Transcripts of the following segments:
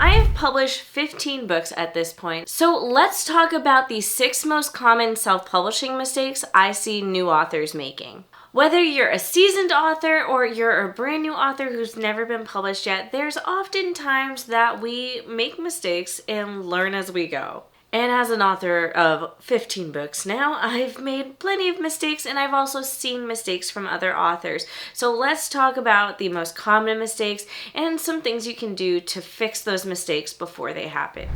I have published 15 books at this point, so let's talk about the 6 most common self-publishing mistakes I see new authors making. Whether you're a seasoned author or you're a brand new author who's never been published yet, there's often times that we make mistakes and learn as we go. And as an author of 15 books now, I've made plenty of mistakes, and I've also seen mistakes from other authors. So let's talk about the most common mistakes and some things you can do to fix those mistakes before they happen.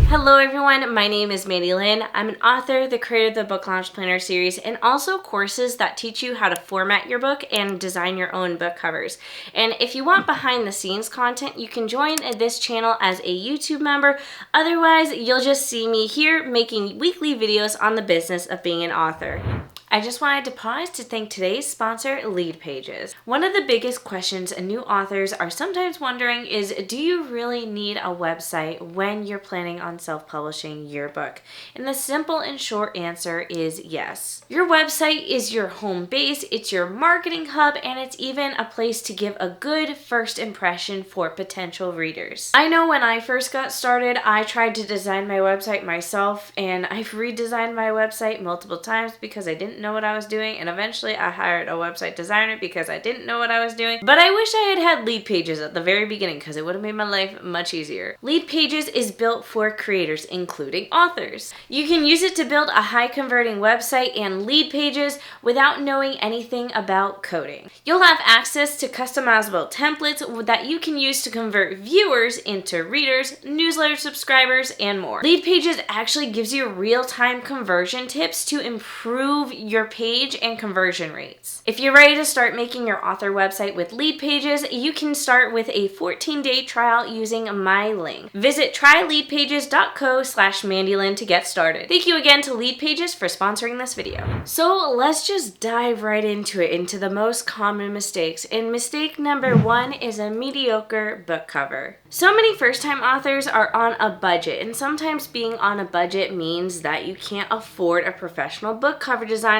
Hello everyone, my name is Mandi Lynn. I'm an author, the creator of the Book Launch Planner series, and also courses that teach you how to format your book and design your own book covers. And if you want behind the scenes content, you can join this channel as a YouTube member. Otherwise, you'll just see me here making weekly videos on the business of being an author. I just wanted to pause to thank today's sponsor, Leadpages. One of the biggest questions new authors are sometimes wondering is, do you really need a website when you're planning on self-publishing your book? And the simple and short answer is yes. Your website is your home base, it's your marketing hub, and it's even a place to give a good first impression for potential readers. I know when I first got started, I tried to design my website myself, and I've redesigned my website multiple times because I didn't know what I was doing, and eventually I hired a website designer because I didn't know what I was doing. But I wish I had Leadpages at the very beginning because it would have made my life much easier. Leadpages is built for creators, including authors. You can use it to build a high converting website and Leadpages without knowing anything about coding. You'll have access to customizable templates that you can use to convert viewers into readers, newsletter subscribers, and more. Leadpages actually gives you real-time conversion tips to improve your page and conversion rates. If you're ready to start making your author website with Leadpages, you can start with a 14-day trial using my link. Visit tryleadpages.co/MandiLynn to get started. Thank you again to Leadpages for sponsoring this video. So let's just dive right into it, into the most common mistakes. And mistake number 1 is a mediocre book cover. So many first-time authors are on a budget, and sometimes being on a budget means that you can't afford a professional book cover designer,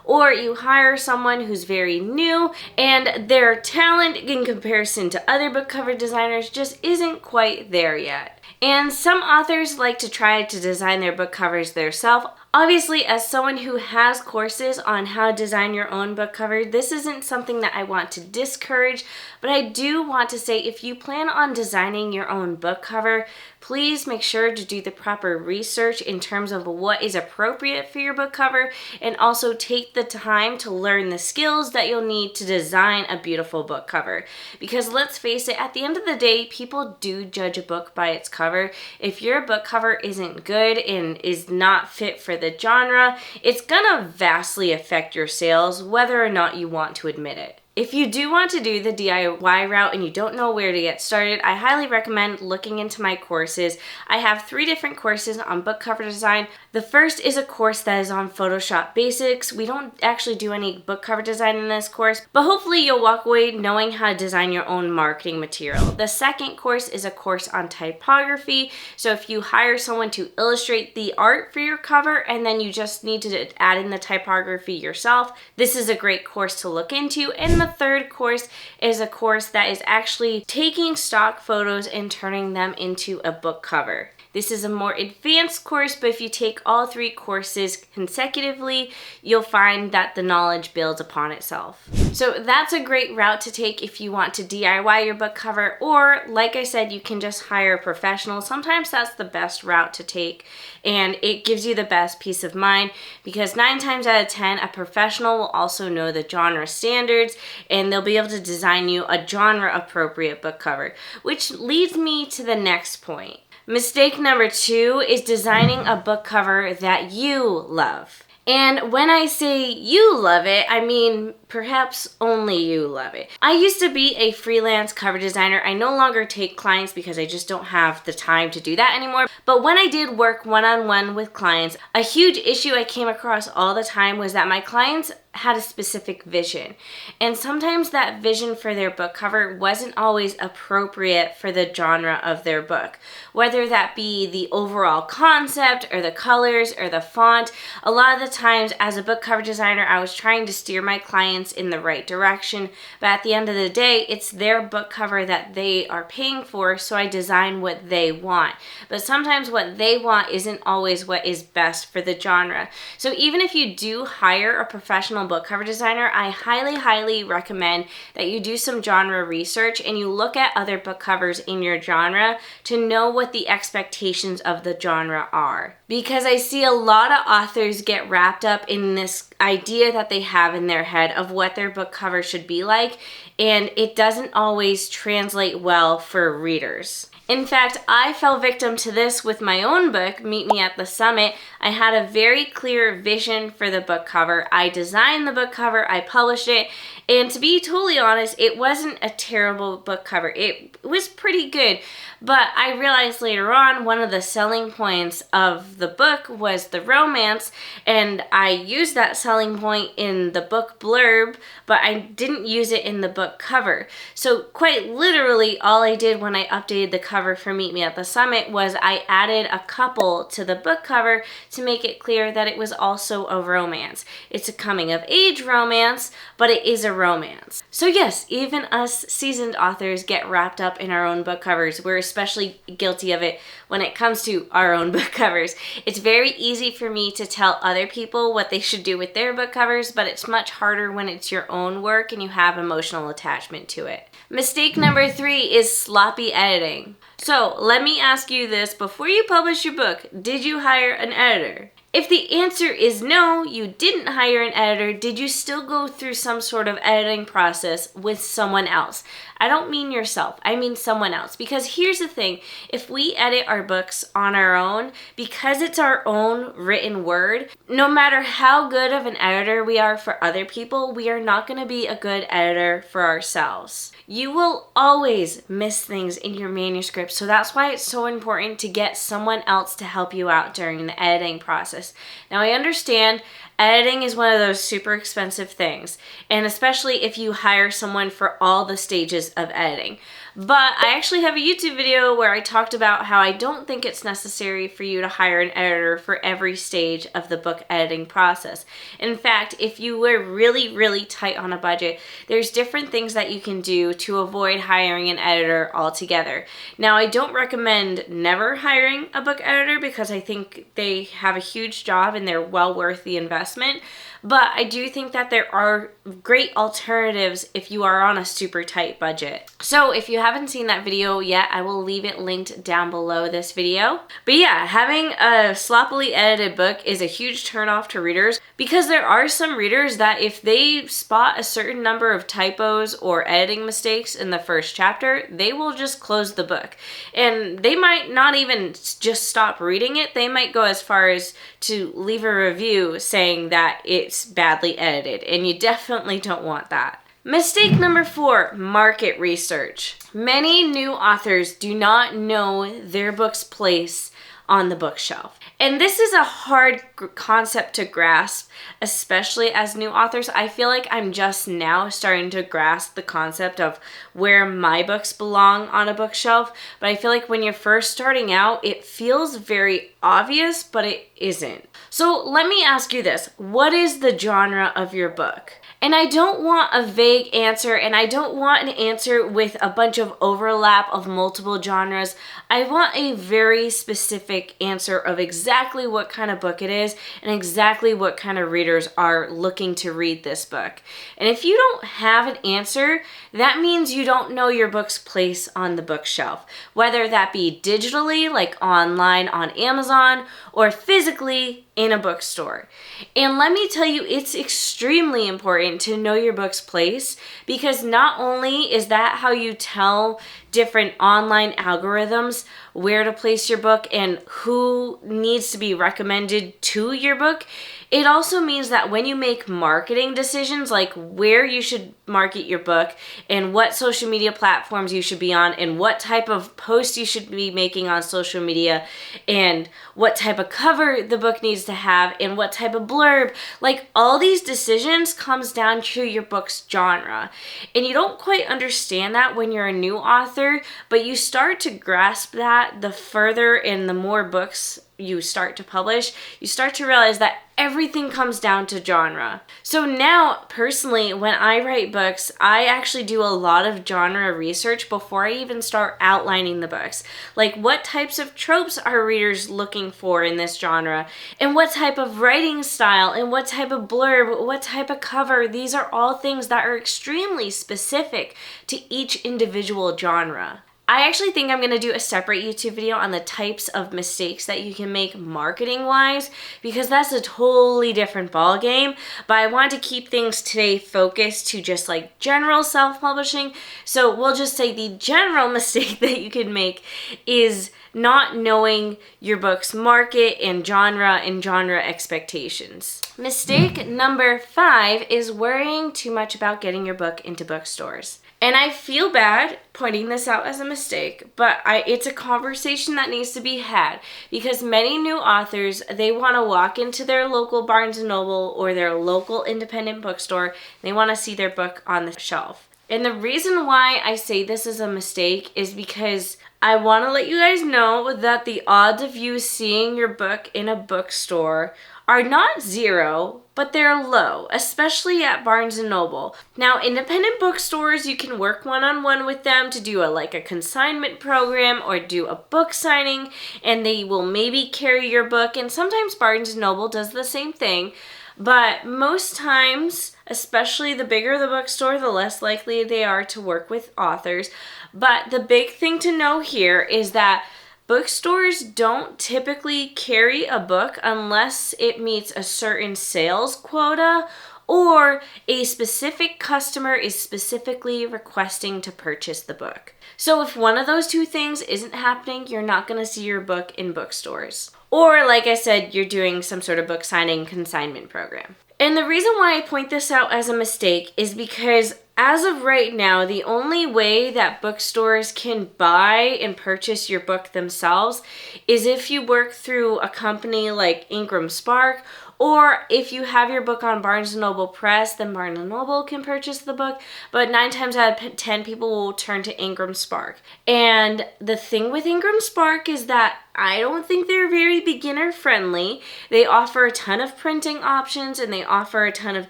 or you hire someone who's very new and their talent in comparison to other book cover designers just isn't quite there yet. And some authors like to try to design their book covers themselves. Obviously, as someone who has courses on how to design your own book cover, this isn't something that I want to discourage, but I do want to say if you plan on designing your own book cover, please make sure to do the proper research in terms of what is appropriate for your book cover, and also take the time to learn the skills that you'll need to design a beautiful book cover. Because let's face it, at the end of the day, people do judge a book by its cover. If your book cover isn't good and is not fit for the genre, it's gonna vastly affect your sales, whether or not you want to admit it. If you do want to do the DIY route and you don't know where to get started, I highly recommend looking into my courses. I have 3 different courses on book cover design. The first is a course that is on Photoshop basics. We don't actually do any book cover design in this course, but hopefully you'll walk away knowing how to design your own marketing material. The second course is a course on typography. So if you hire someone to illustrate the art for your cover and then you just need to add in the typography yourself, this is a great course to look into. And the third course is a course that is actually taking stock photos and turning them into a book cover. This is a more advanced course, but if you take all 3 courses consecutively, you'll find that the knowledge builds upon itself. So that's a great route to take if you want to DIY your book cover, or like I said, you can just hire a professional. Sometimes that's the best route to take, and it gives you the best peace of mind because 9 times out of 10, a professional will also know the genre standards and they'll be able to design you a genre appropriate book cover, which leads me to the next point. Mistake number 2 is designing a book cover that you love. And when I say you love it, I mean perhaps only you love it. I used to be a freelance cover designer. I no longer take clients because I just don't have the time to do that anymore. But when I did work one-on-one with clients, a huge issue I came across all the time was that my clients had a specific vision. And sometimes that vision for their book cover wasn't always appropriate for the genre of their book. Whether that be the overall concept or the colors or the font, a lot of the times as a book cover designer, I was trying to steer my clients in the right direction. But at the end of the day, it's their book cover that they are paying for, so I design what they want. But sometimes what they want isn't always what is best for the genre. So even if you do hire a professional book cover designer, I highly recommend that you do some genre research and you look at other book covers in your genre to know what the expectations of the genre are. Because I see a lot of authors get wrapped up in this idea that they have in their head of what their book cover should be like, and it doesn't always translate well for readers. In fact, I fell victim to this with my own book, Meet Me at the Summit. I had a very clear vision for the book cover. I designed the book cover, I published it, and to be totally honest, it wasn't a terrible book cover. It was pretty good, but I realized later on one of the selling points of the book was the romance, and I used that selling point in the book blurb, but I didn't use it in the book cover. So quite literally, all I did when I updated the cover for Meet Me at the Summit was I added a couple to the book cover to make it clear that it was also a romance. It's a coming of age romance, but it is a romance. So yes, even us seasoned authors get wrapped up in our own book covers. We're especially guilty of it when it comes to our own book covers. It's very easy for me to tell other people what they should do with their book covers, but it's much harder when it's your own work and you have emotional attachment to it. Mistake number 3 is sloppy editing. So let me ask you this, before you publish your book, did you hire an editor? If the answer is no, you didn't hire an editor, did you still go through some sort of editing process with someone else? I don't mean yourself, I mean someone else. Because here's the thing, if we edit our books on our own, because it's our own written word, no matter how good of an editor we are for other people, we are not going to be a good editor for ourselves. You will always miss things in your manuscript, so that's why it's so important to get someone else to help you out during the editing process. Now, I understand editing is one of those super expensive things, and especially if you hire someone for all the stages of editing. But I actually have a YouTube video where I talked about how I don't think it's necessary for you to hire an editor for every stage of the book editing process. In fact, if you were really tight on a budget, there's different things that you can do to avoid hiring an editor altogether. Now, I don't recommend never hiring a book editor because I think they have a huge job and they're well worth the investment. But I do think that there are great alternatives if you are on a super tight budget. So if you haven't seen that video yet, I will leave it linked down below this video. But yeah, having a sloppily edited book is a huge turnoff to readers because there are some readers that if they spot a certain number of typos or editing mistakes in the first chapter, they will just close the book. And they might not even just stop reading it. They might go as far as to leave a review saying that it's badly edited, and you definitely don't want that. Mistake number 4, market research. Many new authors do not know their book's place on the bookshelf. And this is a hard concept to grasp, especially as new authors. I feel like I'm just now starting to grasp the concept of where my books belong on a bookshelf. But I feel like when you're first starting out, it feels very obvious, but it isn't. So let me ask you this. What is the genre of your book? And I don't want a vague answer, and I don't want an answer with a bunch of overlap of multiple genres. I want a very specific answer of exactly what kind of book it is and exactly what kind of readers are looking to read this book. And if you don't have an answer, that means you don't know your book's place on the bookshelf, whether that be digitally, like online on Amazon, or physically in a bookstore. And let me tell you, it's extremely important to know your book's place because not only is that how you tell different online algorithms where to place your book and who needs to be recommended to your book, it also means that when you make marketing decisions, like where you should market your book and what social media platforms you should be on and what type of posts you should be making on social media and what type of cover the book needs to have and what type of blurb, like all these decisions comes down to your book's genre. And you don't quite understand that when you're a new author, but you start to grasp that the further and the more books you start to publish, you start to realize that everything comes down to genre. So now, personally, when I write books, I actually do a lot of genre research before I even start outlining the books. Like, what types of tropes are readers looking for in this genre? And what type of writing style? And what type of blurb? What type of cover? These are all things that are extremely specific to each individual genre. I actually think I'm going to do a separate YouTube video on the types of mistakes that you can make marketing-wise, because that's a totally different ballgame. But I want to keep things today focused to just like general self-publishing. So we'll just say the general mistake that you can make is not knowing your book's market and genre expectations. Mistake number 5 is worrying too much about getting your book into bookstores. And I feel bad pointing this out as a mistake, but it's a conversation that needs to be had because many new authors, they want to walk into their local Barnes & Noble or their local independent bookstore. They want to see their book on the shelf. And the reason why I say this is a mistake is because I want to let you guys know that the odds of you seeing your book in a bookstore are not 0, but they're low, especially at Barnes & Noble. Now, independent bookstores, you can work one-on-one with them to do a consignment program or do a book signing, and they will maybe carry your book, and sometimes Barnes & Noble does the same thing. But most times, especially the bigger the bookstore, the less likely they are to work with authors. But the big thing to know here is that bookstores don't typically carry a book unless it meets a certain sales quota or a specific customer is specifically requesting to purchase the book. So if one of those two things isn't happening, you're not going to see your book in bookstores. Or, like I said, you're doing some sort of book signing consignment program. And the reason why I point this out as a mistake is because as of right now, the only way that bookstores can buy and purchase your book themselves is if you work through a company like Ingram Spark, or if you have your book on Barnes & Noble Press, then Barnes & Noble can purchase the book, but 9 times out of 10 people will turn to Ingram Spark. And the thing with Ingram Spark is that I don't think they're very beginner friendly. They offer a ton of printing options and they offer a ton of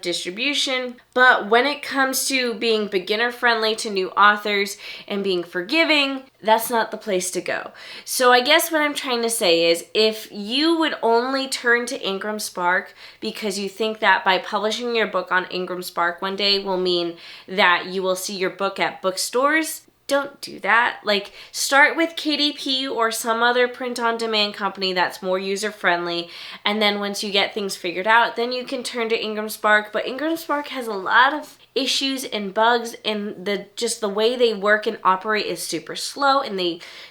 distribution. But when it comes to being beginner friendly to new authors and being forgiving, that's not the place to go. So I guess what I'm trying to say is if you would only turn to Ingram Spark because you think that by publishing your book on Ingram Spark one day will mean that you will see your book at bookstores, don't do that. Like, start with KDP or some other print-on-demand company that's more user-friendly, and then once you get things figured out, then you can turn to Ingram Spark. But Ingram Spark has a lot of issues and bugs, and the way they work and operate is super slow, and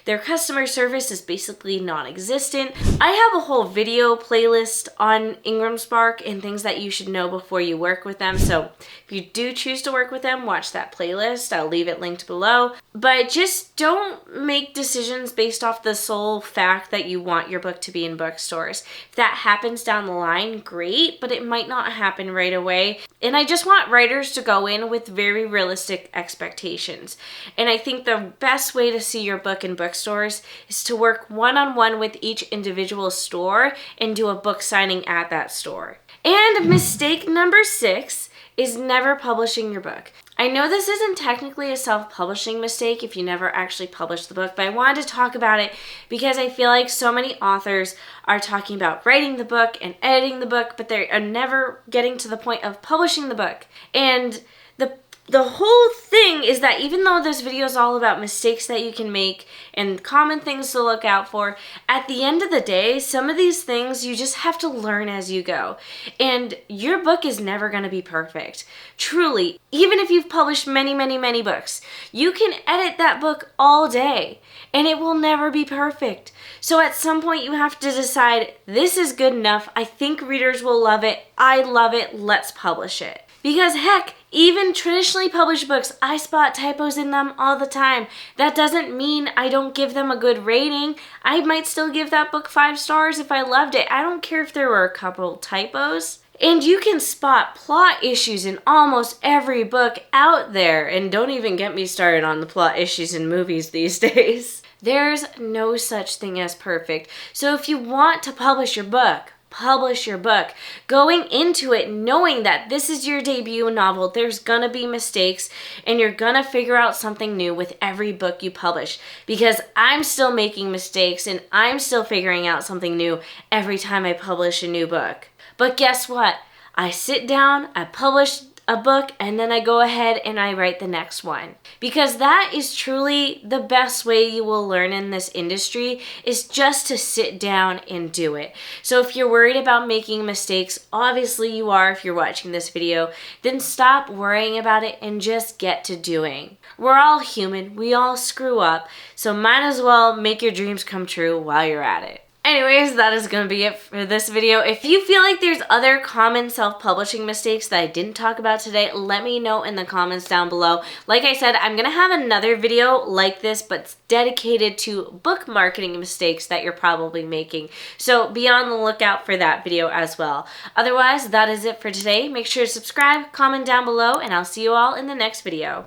their customer service is basically non-existent. I have a whole video playlist on Ingram Spark and things that you should know before you work with them. So if you do choose to work with them, watch that playlist. I'll leave it linked below. But just don't make decisions based off the sole fact that you want your book to be in bookstores. If that happens down the line, great, but it might not happen right away. And I just want writers to go in with very realistic expectations. And I think the best way to see your book in bookstores is to work one-on-one with each individual store and do a book signing at that store. And mistake number 6 is never publishing your book. I know this isn't technically a self-publishing mistake if you never actually publish the book, but I wanted to talk about it because I feel like so many authors are talking about writing the book and editing the book, but they are never getting to the point of publishing the book. And the the whole thing is that even though this video is all about mistakes that you can make and common things to look out for, at the end of the day, some of these things you just have to learn as you go. And your book is never going to be perfect. Truly, even if you've published many, many, many books, you can edit that book all day and it will never be perfect. So at some point you have to decide, this is good enough. I think readers will love it. I love it. Let's publish it. Because heck, even traditionally published books, I spot typos in them all the time. That doesn't mean I don't give them a good rating. I might still give that book 5 stars if I loved it. I don't care if there were a couple typos. And you can spot plot issues in almost every book out there. And don't even get me started on the plot issues in movies these days. There's no such thing as perfect. So if you want to publish your book, publish your book. Going into it knowing that this is your debut novel, there's gonna be mistakes and you're gonna figure out something new with every book you publish. Because I'm still making mistakes and I'm still figuring out something new every time I publish a new book. But guess what? I sit down, I publish a book, and then I go ahead and I write the next one. Because that is truly the best way you will learn in this industry, is just to sit down and do it. So if you're worried about making mistakes, obviously you are if you're watching this video, then stop worrying about it and just get to doing. We're all human, we all screw up, so might as well make your dreams come true while you're at it. Anyways, that is going to be it for this video. If you feel like there's other common self-publishing mistakes that I didn't talk about today, let me know in the comments down below. Like I said, I'm going to have another video like this, but dedicated to book marketing mistakes that you're probably making. So be on the lookout for that video as well. Otherwise, that is it for today. Make sure to subscribe, comment down below, and I'll see you all in the next video.